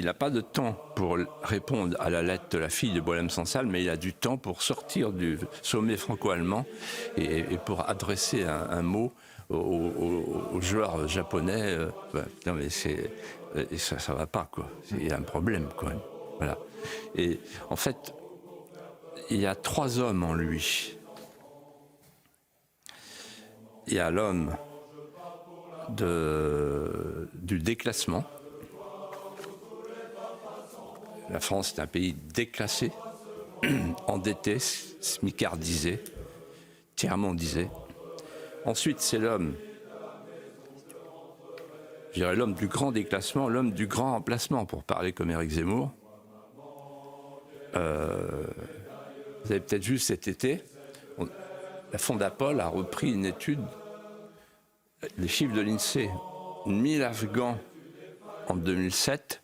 il n'a pas de temps pour répondre à la lettre de la fille de Boilhem-Sansal, mais il a du temps pour sortir du sommet franco-allemand et pour adresser un mot aux joueurs japonais. Non mais ça va pas, quoi. Il y a un problème, quoi. Voilà. Et en fait, il y a 3 hommes en lui. Il y a l'homme du déclassement. La France est un pays déclassé, endetté, smicardisé, tiers-mondisé. Ensuite, c'est l'homme, je dirais l'homme du grand déclassement, l'homme du grand remplacement, pour parler comme Éric Zemmour. Vous avez peut-être vu cet été, la Fondapol a repris une étude, les chiffres de l'INSEE, 1000 Afghans en 2007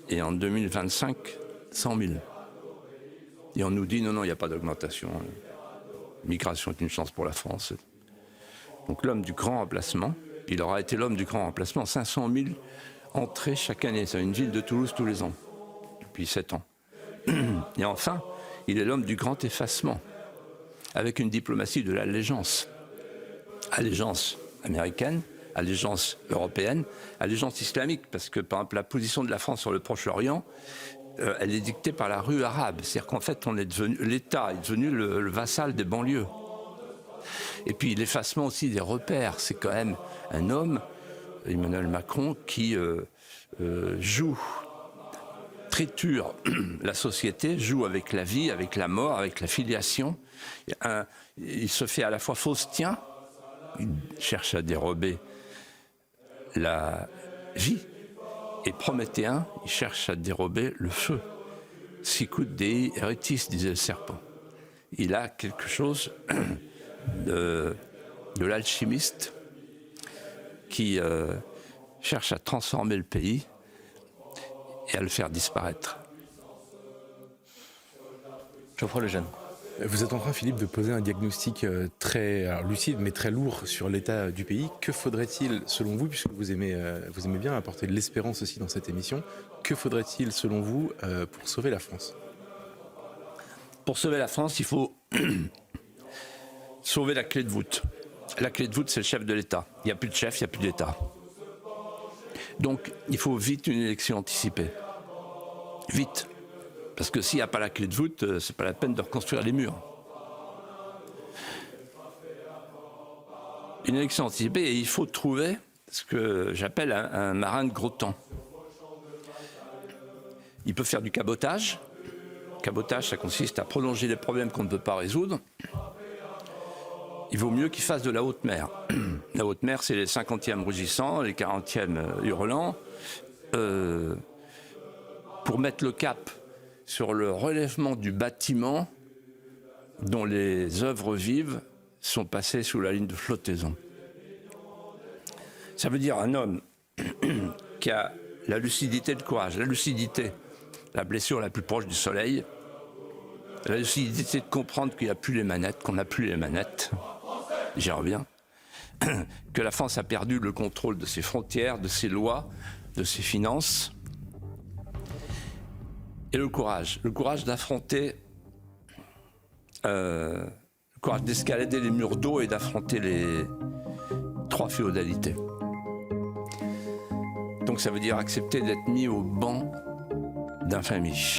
et en 2025, 100 000. Et on nous dit non, il n'y a pas d'augmentation. Migration est une chance pour la France. Donc l'homme du grand remplacement, il aura été l'homme du grand remplacement, 500 000 entrées chaque année. C'est une ville de Toulouse tous les ans, depuis 7 ans. Et enfin, il est l'homme du grand effacement, avec une diplomatie de l'allégeance. Allégeance américaine, allégeance européenne, allégeance islamique, parce que par exemple la position de la France sur le Proche-Orient, elle est dictée par la rue arabe. C'est-à-dire qu'en fait, l'État est devenu le vassal des banlieues. Et puis l'effacement aussi des repères. C'est quand même un homme, Emmanuel Macron, qui triture la société, joue avec la vie, avec la mort, avec la filiation. Il se fait à la fois faustien, il cherche à dérober la vie, et prométhéen, il cherche à dérober le feu. Sicut Dei Heretis, disait le serpent. Il a quelque chose de l'alchimiste qui cherche à transformer le pays et à le faire disparaître. Geoffroy Lejeune. Vous êtes en train, Philippe, de poser un diagnostic très lucide, mais très lourd sur l'état du pays. Que faudrait-il, selon vous, puisque vous aimez bien apporter de l'espérance aussi dans cette émission, que faudrait-il, selon vous, pour sauver la France ? Pour sauver la France, il faut sauver la clé de voûte. La clé de voûte, c'est le chef de l'État. Il n'y a plus de chef, il n'y a plus d'État. Donc, il faut vite une élection anticipée. Vite. Parce que s'il n'y a pas la clé de voûte, c'est pas la peine de reconstruire les murs. Une élection anticipée, et il faut trouver ce que j'appelle un marin de gros temps. Il peut faire du cabotage. Cabotage, ça consiste à prolonger les problèmes qu'on ne peut pas résoudre. Il vaut mieux qu'il fasse de la haute mer. La haute mer, c'est les 50e rugissants, les 40e hurlants. Pour mettre le cap sur le relèvement du bâtiment dont les œuvres vives sont passées sous la ligne de flottaison. Ça veut dire un homme qui a la lucidité et le courage. La lucidité, la blessure la plus proche du soleil. La lucidité de comprendre qu'il n'y a plus les manettes, qu'on n'a plus les manettes. J'y reviens. Que la France a perdu le contrôle de ses frontières, de ses lois, de ses finances. Et le courage d'affronter, le courage d'escalader les murs d'eau et d'affronter les 3 féodalités. Donc ça veut dire accepter d'être mis au banc d'infamie.